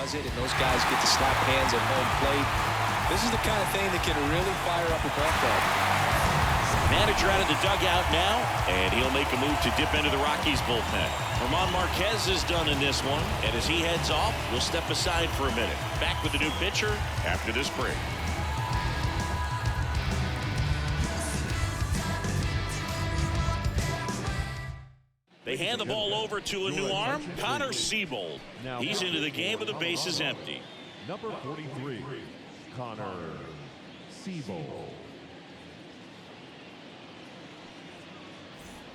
does it, and those guys get to slap hands at home plate. This is the kind of thing that can really fire up a ball club. Manager out of the dugout now, and he'll make a move to dip into the Rockies bullpen. German Marquez is done in this one, and as he heads off, we'll step aside for a minute. Back with the new pitcher after this break. They hand the ball over to a new arm, Connor Seabold. He's into the game with the bases empty. Number 43, Connor Seabold.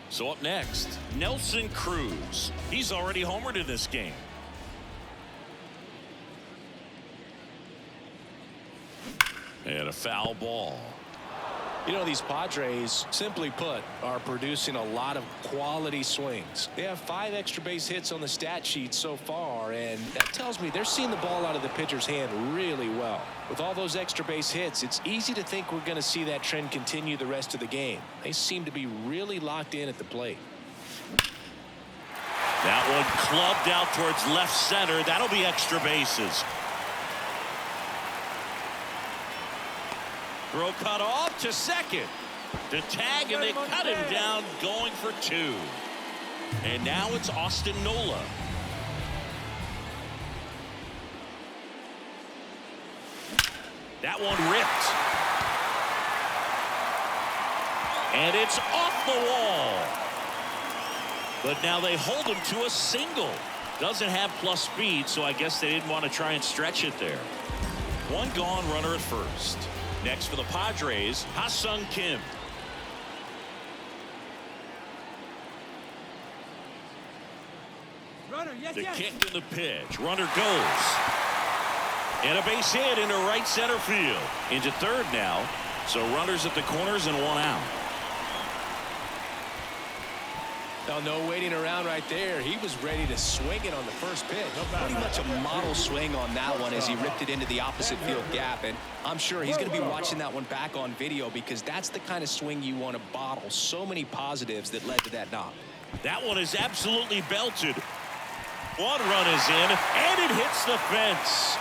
So up next, Nelson Cruz. He's already homered in this game. And a foul ball. You know, these Padres, simply put, are producing a lot of quality swings. They have 5 extra base hits on the stat sheet so far, and that tells me they're seeing the ball out of the pitcher's hand really well. With all those extra base hits, it's easy to think we're going to see that trend continue the rest of the game. They seem to be really locked in at the plate. That one clubbed out towards left center. That'll be extra bases. Throw cut off to second. The tag, and they cut him down going for 2. And now it's Austin Nola. That one ripped. And it's off the wall. But now they hold him to a single. Doesn't have plus speed, so I guess they didn't want to try and stretch it there. One gone, runner at first. Next for the Padres, Ha-Sung Kim. The kick and the pitch. Runner goes. And a base hit into right center field. Into third now. So runners at the corners and 1 out. Now, no waiting around right there. He was ready to swing it on the first pitch. Pretty much a model swing on that one as he ripped it into the opposite field gap. And I'm sure he's going to be watching that one back on video because that's the kind of swing you want to bottle. So many positives that led to that knock. That one is absolutely belted. 1 run is in, and it hits the fence.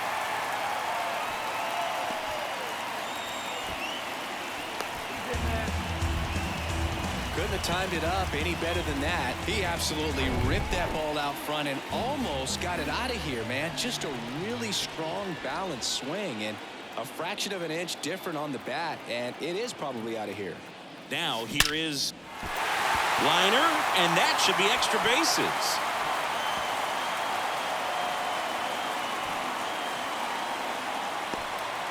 Couldn't have timed it up any better than that. He absolutely ripped that ball out front and almost got it out of here, man. Just a really strong, balanced swing, and a fraction of an inch different on the bat, and it is probably out of here. Now here is liner, and that should be extra bases.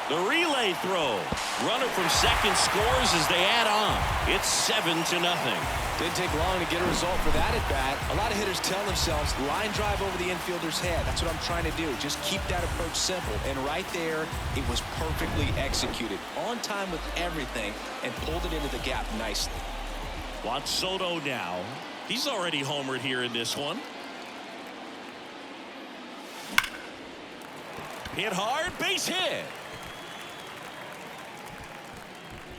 The relay throw. Runner from second scores as they add on. It's 7-0. Didn't take long to get a result for that at bat. A lot of hitters tell themselves line drive over the infielder's head. That's what I'm trying to do. Just keep that approach simple. And right there, it was perfectly executed. On time with everything and pulled it into the gap nicely. Juan Soto now. He's already homered here in this one. Hit hard, base hit.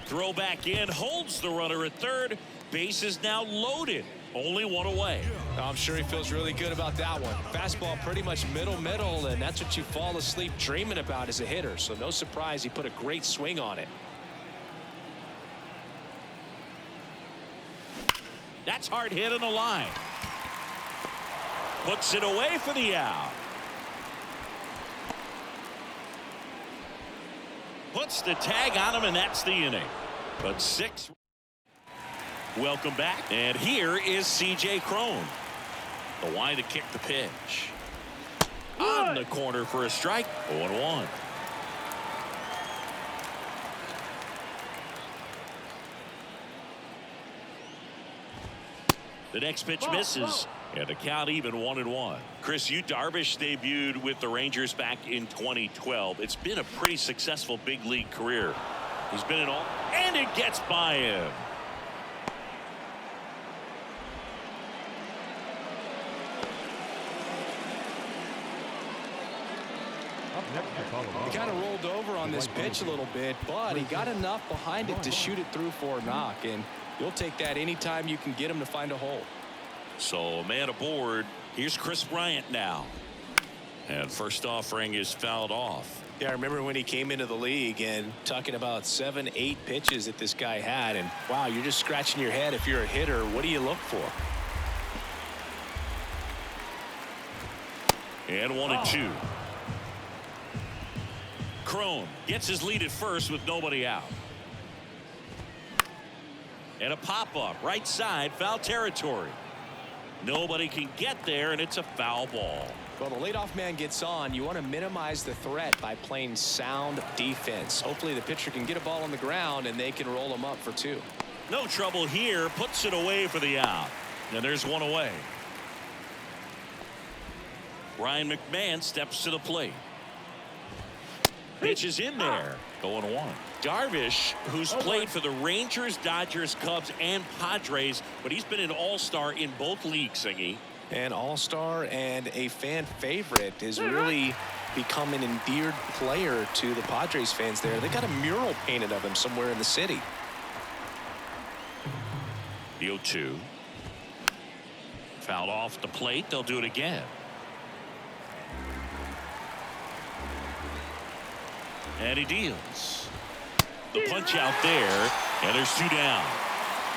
Throw back in, holds the runner at third. Base is now loaded. Only 1 away. I'm sure he feels really good about that one. Fastball pretty much middle, and that's what you fall asleep dreaming about as a hitter. So no surprise he put a great swing on it. That's hard hit on the line. Puts it away for the out. Puts the tag on him, and that's the inning. But 6. Welcome back. And here is C.J. Cron. The line to kick the pitch. On the corner for a strike. 0-1. The next pitch misses. And the count even 1-1. Chris, Yu Darvish debuted with the Rangers back in 2012. It's been a pretty successful big league career. He's been in all, and it gets by him. He kind of rolled over on this pitch a little bit, but he got enough behind it to shoot it through for a knock, and you'll take that anytime you can get him to find a hole. So a man aboard. Here's Chris Bryant now. And first offering is fouled off. Yeah, I remember when he came into the league and talking about 7, 8 pitches that this guy had. And wow, you're just scratching your head. If you're a hitter, what do you look for? And 1-2. Crone gets his lead at first with nobody out. And a pop-up right side, foul territory. Nobody can get there, and it's a foul ball. Well, the leadoff man gets on. You want to minimize the threat by playing sound defense. Hopefully the pitcher can get a ball on the ground and they can roll him up for 2. No trouble here. Puts it away for the out. And there's one away. Ryan McMahon steps to the plate. Pitch is in there. 0-1. Darvish, who's played for the Rangers, Dodgers, Cubs, and Padres, but he's been an all-star in both leagues, Singy. An all-star and a fan favorite, has really become an endeared player to the Padres fans there. They got a mural painted of him somewhere in the city. The 0-2. Fouled off the plate. They'll do it again. And he deals. The punch out there, and there's 2 down.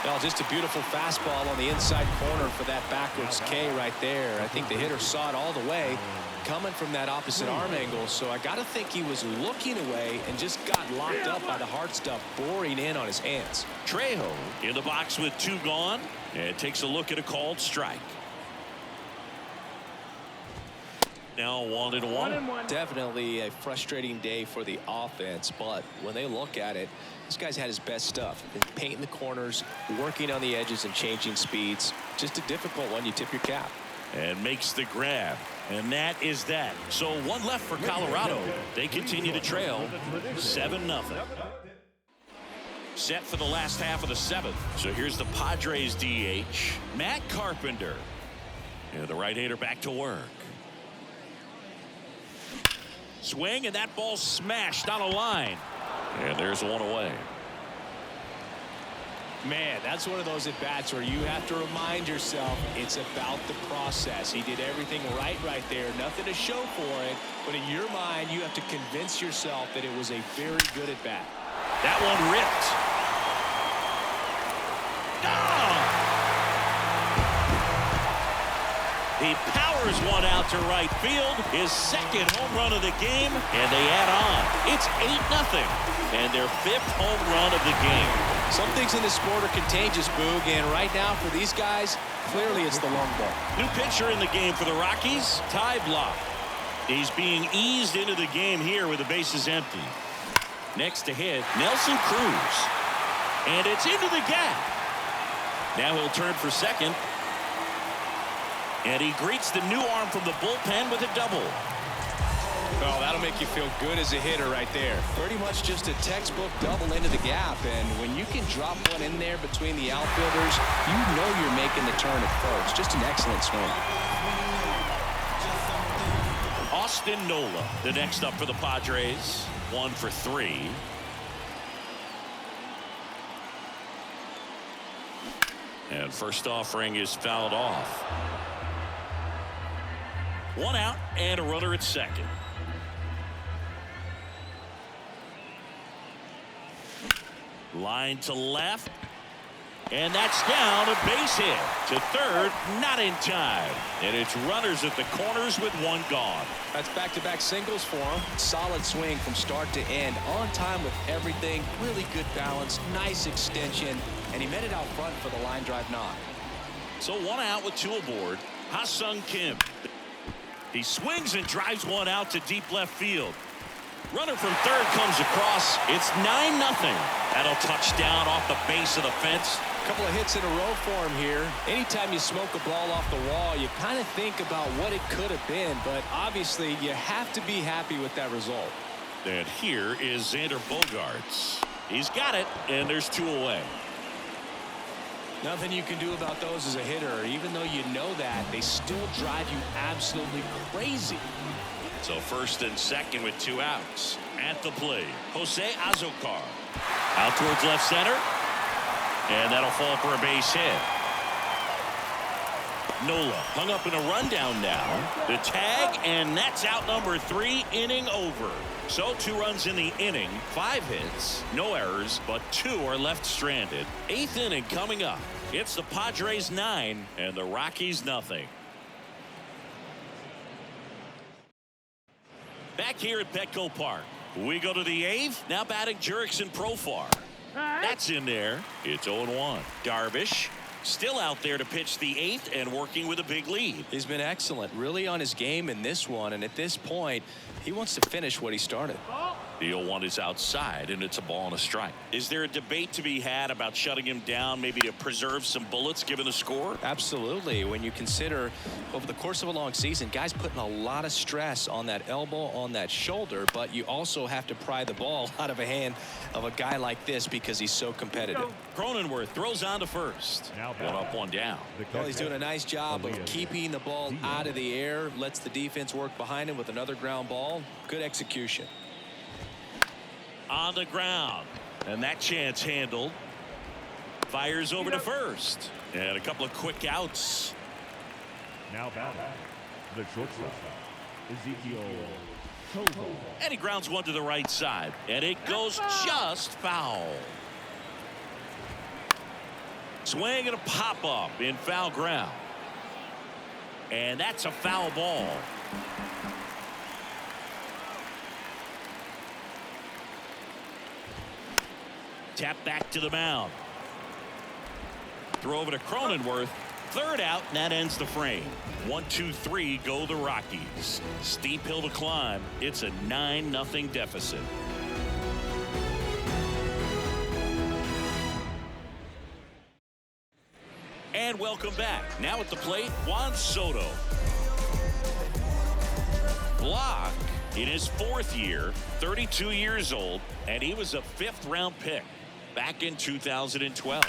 Well, just a beautiful fastball on the inside corner for that backwards K right there. I think the hitter saw it all the way coming from that opposite arm angle. So I got to think he was looking away and just got locked up by the hard stuff boring in on his hands. Trejo in the box with 2 gone, and takes a look at a called strike. Now 1-1. Definitely a frustrating day for the offense, but when they look at it, this guy's had his best stuff. Been painting the corners, working on the edges, and changing speeds. Just a difficult one. You tip your cap. And makes the grab. And that is that. So 1 left for Colorado. They continue to trail 7-0. Set for the last half of the 7th. So here's the Padres DH, Matt Carpenter. And the right-hander back to work. Swing, and that ball smashed on a line. And there's 1 away. Man, that's one of those at-bats where you have to remind yourself it's about the process. He did everything right there. Nothing to show for it. But in your mind, you have to convince yourself that it was a very good at-bat. That one ripped. He powers one out to right field. His 2nd home run of the game, and they add on. It's 8-0, and their 5th home run of the game. Some things in this sport are contagious, Boog, and right now for these guys, clearly it's the long ball. New pitcher in the game for the Rockies, Ty Blach. He's being eased into the game here with the bases empty. Next to hit, Nelson Cruz. And it's into the gap. Now he'll turn for second. And he greets the new arm from the bullpen with a double. Oh, that'll make you feel good as a hitter right there. Pretty much just a textbook double into the gap. And when you can drop one in there between the outfielders, you know you're making the turn at first. Just an excellent swing. Austin Nola, the next up for the Padres. 1 for 3. And first offering is fouled off. 1 out and a runner at second. Line to left. And that's down, a base hit. To third, not in time. And it's runners at the corners with 1 gone. That's back-to-back singles for him. Solid swing from start to end. On time with everything. Really good balance. Nice extension. And he met it out front for the line drive knock. So 1 out with 2 aboard. Ha-Sung Kim. He swings and drives one out to deep left field. Runner from third comes across. It's 9-0. That'll touch down off the base of the fence. A couple of hits in a row for him here. Anytime you smoke a ball off the wall, you kind of think about what it could have been, but obviously you have to be happy with that result. And here is Xander Bogaerts. He's got it, and there's 2 away. Nothing you can do about those as a hitter. Even though you know that, they still drive you absolutely crazy. So first and second with 2 outs. At the plate, Jose Azocar. Out towards left center. And that'll fall for a base hit. Nola hung up in a rundown now. The tag, and that's out number 3, inning over. So 2 runs in the inning, 5 hits, no errors, but 2 are left stranded. 8th inning coming up. It's the Padres 9 and the Rockies nothing. Back here at Petco Park, we go to the 8th. Now batting Jurickson Profar. That's in there. It's 0-1. Darvish still out there to pitch the 8th and working with a big lead. He's been excellent, really on his game in this one, and at this point he wants to finish what he started. The 0-1 is outside, and it's a ball and a strike. Is there a debate to be had about shutting him down, maybe to preserve some bullets given the score? Absolutely. When you consider over the course of a long season, guys putting a lot of stress on that elbow, on that shoulder, but you also have to pry the ball out of a hand of a guy like this because he's so competitive. Cronenworth throws on to first. One up, one down. Well, he's doing a nice job of keeping the ball out of the air, lets the defense work behind him with another ground ball. Good execution. On the ground, and that chance handled. Fires over to first, and a couple of quick outs. Now batting the shortstop, Ezekiel Togo. And he grounds one to the right side, and it goes just foul. Swing and a pop up in foul ground, and that's a foul ball. Tap back to the mound. Throw over to Cronenworth. Third out, and that ends the frame. 1-2-3 go the Rockies. Steep hill to climb. It's a 9-0 deficit. And welcome back. Now at the plate, Juan Soto. Block in his 4th year, 32 years old, and he was a 5th-round pick back in 2012.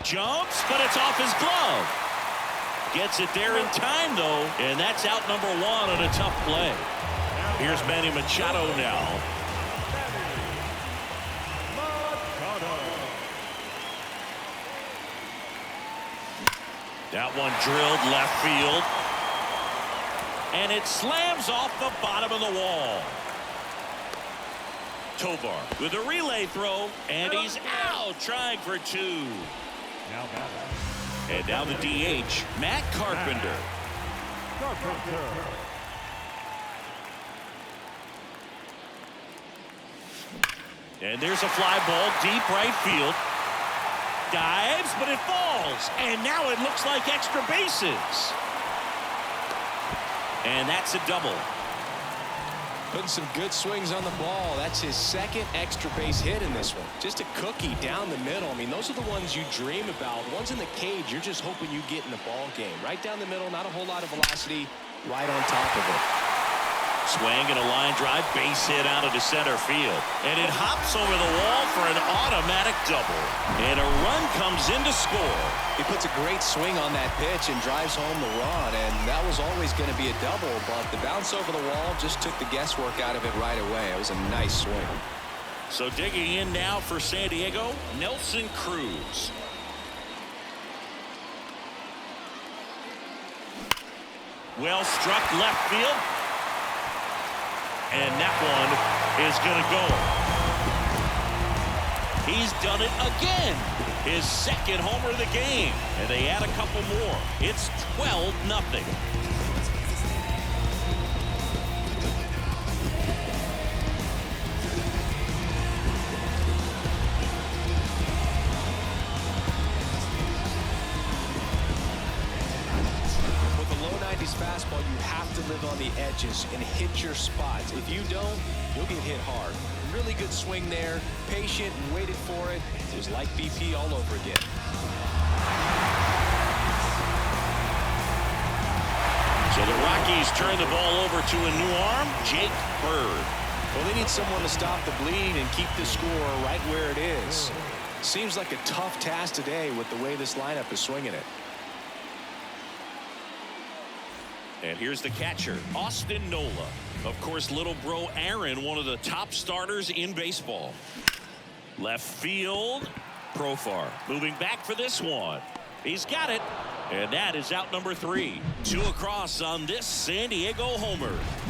Jumps, but it's off his glove. Gets it there in time, though, and that's out number 1 on a tough play. Here's Manny Machado now. That one drilled left field. And it slams off the bottom of the wall. Tovar with a relay throw, and he's out trying for 2. And now the DH, Matt Carpenter. And there's a fly ball deep right field. Dives, but it falls. And now it looks like extra bases. And that's a double. Putting some good swings on the ball. That's his 2nd extra base hit in this one. Just a cookie down the middle. I mean, those are the ones you dream about. Ones in the cage, you're just hoping you get in the ball game. Right down the middle, not a whole lot of velocity, right on top of it. Swing and a line drive, base hit out into center field. And it hops over the wall for an automatic double. And a run comes in to score. He puts a great swing on that pitch and drives home the run, and that was always going to be a double, but the bounce over the wall just took the guesswork out of it right away. It was a nice swing. So digging in now for San Diego, Nelson Cruz. Well struck left field. And that one is going to go. He's done it again. His 2nd homer of the game. And they add a couple more. It's 12-0. Fastball, you have to live on the edges and hit your spots. If you don't, you'll get hit hard. Really good swing there, patient and waited for it. It was like BP all over again. So the Rockies turn the ball over to a new arm, Jake Bird. Well, they need someone to stop the bleed and keep the score right where it is. Seems like a tough task today with the way this lineup is swinging it. And here's the catcher, Austin Nola. Of course, little bro Aaron, one of the top starters in baseball. Left field, Profar moving back for this one. He's got it. And that is out number 3. 2 across on this San Diego homer.